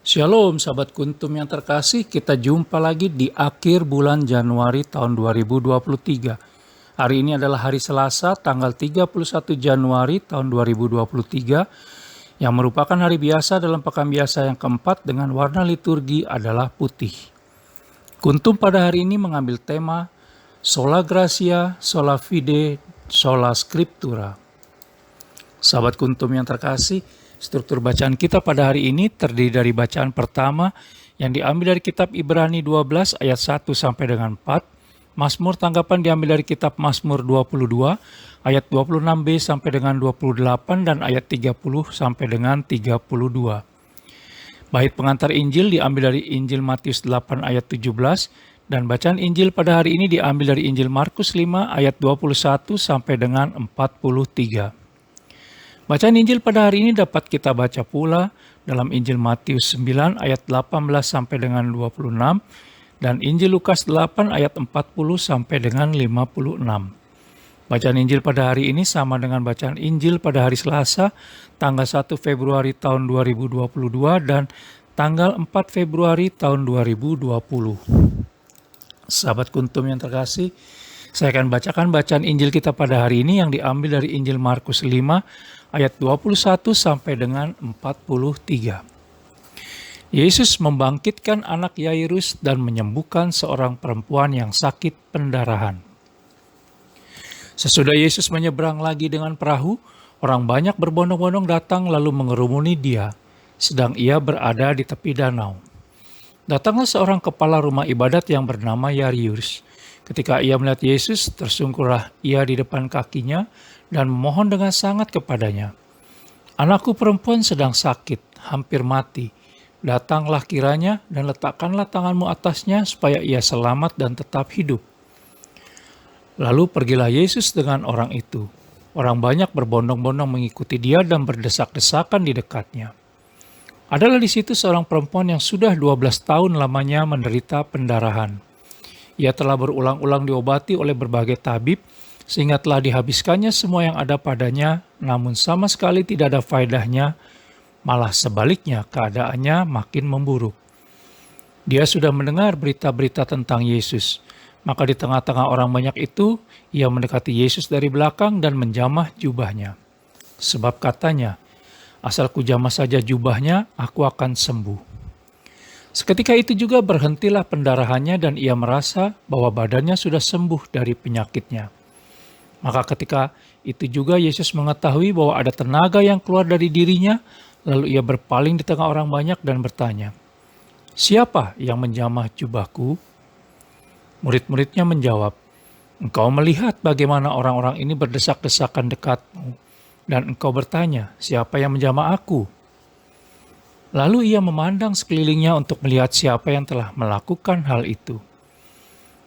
Shalom sahabat kuntum yang terkasih, kita jumpa lagi di akhir bulan Januari tahun 2023. Hari ini adalah hari Selasa tanggal 31 Januari tahun 2023 yang merupakan hari biasa dalam pekan biasa yang keempat dengan warna liturgi adalah putih. Kuntum pada hari ini mengambil tema Sola Gratia, Sola Fide, Sola Scriptura. Sahabat kuntum yang terkasih, struktur bacaan kita pada hari ini terdiri dari bacaan pertama yang diambil dari kitab Ibrani 12 ayat 1 sampai dengan 4, Mazmur tanggapan diambil dari kitab Mazmur 22 ayat 26b sampai dengan 28 dan ayat 30 sampai dengan 32. Bait pengantar Injil diambil dari Injil Matius 8 ayat 17 dan bacaan Injil pada hari ini diambil dari Injil Markus 5 ayat 21 sampai dengan 43. Bacaan Injil pada hari ini dapat kita baca pula dalam Injil Matius 9 ayat 18 sampai dengan 26 dan Injil Lukas 8 ayat 40 sampai dengan 56. Bacaan Injil pada hari ini sama dengan bacaan Injil pada hari Selasa tanggal 1 Februari tahun 2022 dan tanggal 4 Februari tahun 2020. Sahabat kuntum yang terkasih, saya akan bacakan bacaan Injil kita pada hari ini yang diambil dari Injil Markus 5 ayat 21 sampai dengan 43. Yesus membangkitkan anak Yairus dan menyembuhkan seorang perempuan yang sakit pendarahan. Sesudah Yesus menyeberang lagi dengan perahu, orang banyak berbondong-bondong datang lalu mengerumuni dia, sedang ia berada di tepi danau. Datanglah seorang kepala rumah ibadat yang bernama Yairus. Ketika ia melihat Yesus, tersungkurlah ia di depan kakinya dan memohon dengan sangat kepadanya. Anakku perempuan sedang sakit, hampir mati. Datanglah kiranya dan letakkanlah tanganmu atasnya supaya ia selamat dan tetap hidup. Lalu pergilah Yesus dengan orang itu. Orang banyak berbondong-bondong mengikuti dia dan berdesak-desakan di dekatnya. Adalah di situ seorang perempuan yang sudah 12 tahun lamanya menderita pendarahan. Ia telah berulang-ulang diobati oleh berbagai tabib, sehingga telah dihabiskannya semua yang ada padanya, namun sama sekali tidak ada faedahnya, malah sebaliknya keadaannya makin memburuk. Dia sudah mendengar berita-berita tentang Yesus, maka di tengah-tengah orang banyak itu, ia mendekati Yesus dari belakang dan menjamah jubahnya. Sebab katanya, asal kujamah saja jubahnya, aku akan sembuh. Seketika itu juga berhentilah pendarahannya dan ia merasa bahwa badannya sudah sembuh dari penyakitnya. Maka ketika itu juga Yesus mengetahui bahwa ada tenaga yang keluar dari dirinya, lalu ia berpaling di tengah orang banyak dan bertanya, "Siapa yang menjamah jubahku?" Murid-muridnya menjawab, "Engkau melihat bagaimana orang-orang ini berdesak-desakan dekatmu, dan engkau bertanya, siapa yang menjamah aku?" Lalu ia memandang sekelilingnya untuk melihat siapa yang telah melakukan hal itu.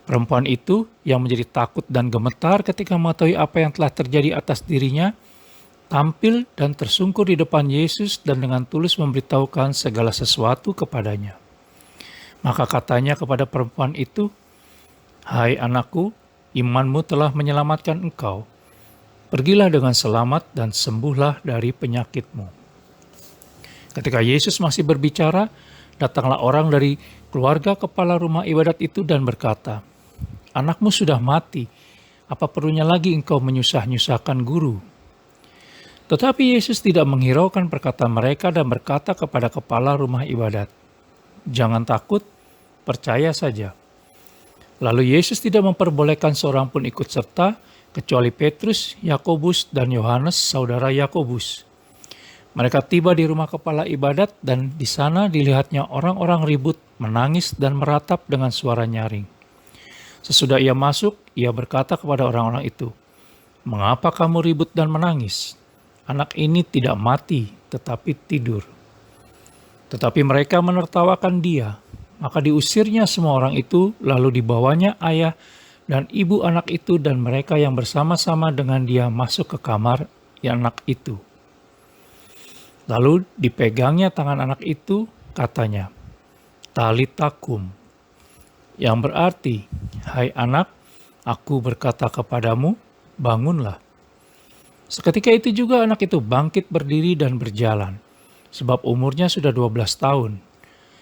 Perempuan itu yang menjadi takut dan gemetar ketika mengetahui apa yang telah terjadi atas dirinya, tampil dan tersungkur di depan Yesus dan dengan tulus memberitahukan segala sesuatu kepadanya. Maka katanya kepada perempuan itu, "Hai anakku, imanmu telah menyelamatkan engkau. Pergilah dengan selamat dan sembuhlah dari penyakitmu." Ketika Yesus masih berbicara, datanglah orang dari keluarga kepala rumah ibadat itu dan berkata, "Anakmu sudah mati, apa perlunya lagi engkau menyusah-nyusahkan guru?" Tetapi Yesus tidak menghiraukan perkataan mereka dan berkata kepada kepala rumah ibadat, "Jangan takut, percaya saja." Lalu Yesus tidak memperbolehkan seorang pun ikut serta, kecuali Petrus, Yakobus, dan Yohanes, saudara Yakobus. Mereka tiba di rumah kepala ibadat dan di sana dilihatnya orang-orang ribut, menangis dan meratap dengan suara nyaring. Sesudah ia masuk, ia berkata kepada orang-orang itu, "Mengapa kamu ribut dan menangis? Anak ini tidak mati, tetapi tidur." Tetapi mereka menertawakan dia, maka diusirnya semua orang itu, lalu dibawanya ayah dan ibu anak itu dan mereka yang bersama-sama dengan dia masuk ke kamar anak itu. Lalu dipegangnya tangan anak itu, katanya, "Talita kum," yang berarti, "Hai anak, aku berkata kepadamu, bangunlah." Seketika itu juga anak itu bangkit berdiri dan berjalan, sebab umurnya sudah 12 tahun.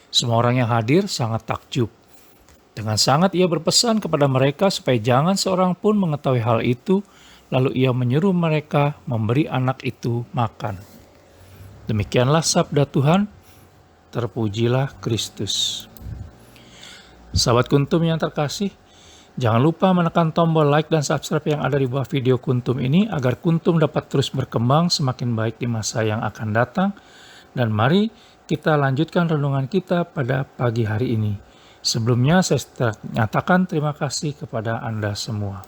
Semua orang yang hadir sangat takjub. Dengan sangat ia berpesan kepada mereka supaya jangan seorang pun mengetahui hal itu, lalu ia menyuruh mereka memberi anak itu makan. Demikianlah sabda Tuhan, terpujilah Kristus. Sahabat Kuntum yang terkasih, jangan lupa menekan tombol like dan subscribe yang ada di bawah video Kuntum ini agar Kuntum dapat terus berkembang semakin baik di masa yang akan datang. Dan mari kita lanjutkan renungan kita pada pagi hari ini. Sebelumnya saya nyatakan terima kasih kepada Anda semua.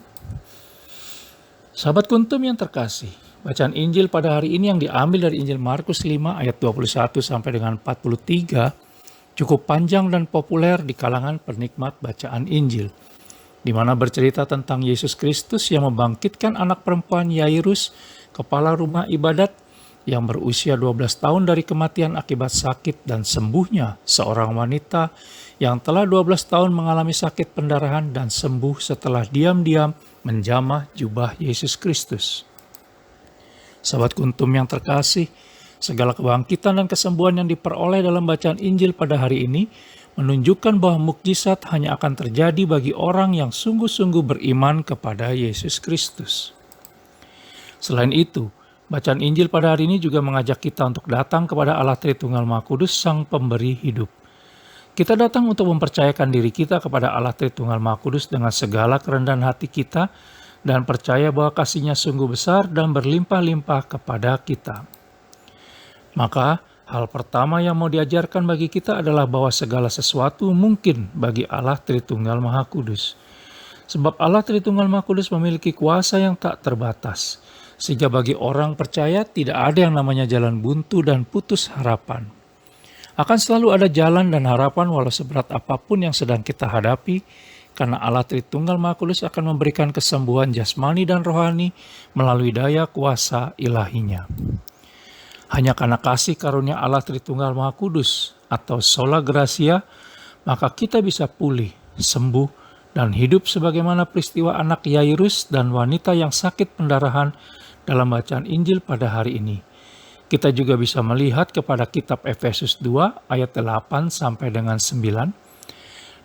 Sahabat Kuntum yang terkasih, bacaan Injil pada hari ini yang diambil dari Injil Markus 5 ayat 21 sampai dengan 43 cukup panjang dan populer di kalangan penikmat bacaan Injil, di mana bercerita tentang Yesus Kristus yang membangkitkan anak perempuan Yairus, kepala rumah ibadat, yang berusia 12 tahun dari kematian akibat sakit, dan sembuhnya seorang wanita yang telah 12 tahun mengalami sakit pendarahan dan sembuh setelah diam-diam menjamah jubah Yesus Kristus. Sahabat Kuntum yang terkasih, segala kebangkitan dan kesembuhan yang diperoleh dalam bacaan Injil pada hari ini menunjukkan bahwa mukjizat hanya akan terjadi bagi orang yang sungguh-sungguh beriman kepada Yesus Kristus. Selain itu, bacaan Injil pada hari ini juga mengajak kita untuk datang kepada Allah Tritunggal Maha Kudus, Sang Pemberi Hidup. Kita datang untuk mempercayakan diri kita kepada Allah Tritunggal Maha Kudus dengan segala kerendahan hati kita dan percaya bahwa kasih-Nya sungguh besar dan berlimpah-limpah kepada kita. Maka, hal pertama yang mau diajarkan bagi kita adalah bahwa segala sesuatu mungkin bagi Allah Tritunggal Maha Kudus. Sebab Allah Tritunggal Maha Kudus memiliki kuasa yang tak terbatas, sehingga bagi orang percaya tidak ada yang namanya jalan buntu dan putus harapan. Akan selalu ada jalan dan harapan walau seberat apapun yang sedang kita hadapi, karena Allah Tritunggal Maha Kudus akan memberikan kesembuhan jasmani dan rohani melalui daya kuasa ilahi-Nya. Hanya karena kasih karunia Allah Tritunggal Maha Kudus atau sola gratia, maka kita bisa pulih, sembuh, dan hidup sebagaimana peristiwa anak Yairus dan wanita yang sakit pendarahan dalam bacaan Injil pada hari ini. Kita juga bisa melihat kepada kitab Efesus 2 ayat 8 sampai dengan 9.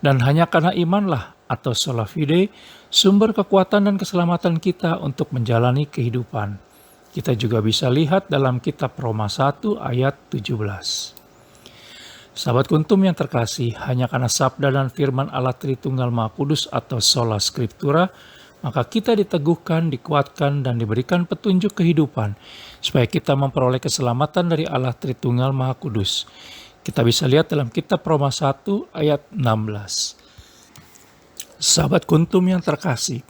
Dan hanya karena imanlah atau sola fide, sumber kekuatan dan keselamatan kita untuk menjalani kehidupan. Kita juga bisa lihat dalam kitab Roma 1 ayat 17. Sahabat Kuntum yang terkasih, hanya karena sabda dan firman Allah Tritunggal Maha Kudus atau sola scriptura, maka kita diteguhkan, dikuatkan, dan diberikan petunjuk kehidupan, supaya kita memperoleh keselamatan dari Allah Tritunggal Maha Kudus. Kita bisa lihat dalam kitab Roma 1 ayat 16. Sahabat Kuntum yang terkasih,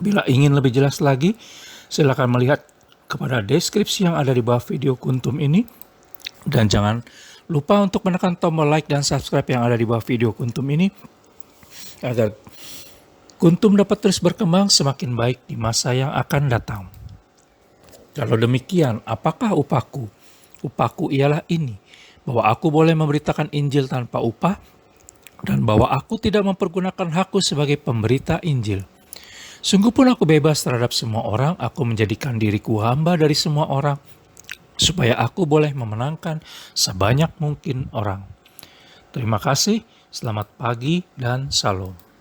bila ingin lebih jelas lagi, silakan melihat kepada deskripsi yang ada di bawah video Kuntum ini. Dan jangan lupa untuk menekan tombol like dan subscribe yang ada di bawah video Kuntum ini, agar Kuntum dapat terus berkembang semakin baik di masa yang akan datang. Kalau demikian, apakah upahku? Upahku ialah ini, bahwa aku boleh memberitakan Injil tanpa upah, dan bahwa aku tidak mempergunakan hakku sebagai pemberita Injil. Sungguh pun aku bebas terhadap semua orang, aku menjadikan diriku hamba dari semua orang, supaya aku boleh memenangkan sebanyak mungkin orang. Terima kasih, selamat pagi, dan salam.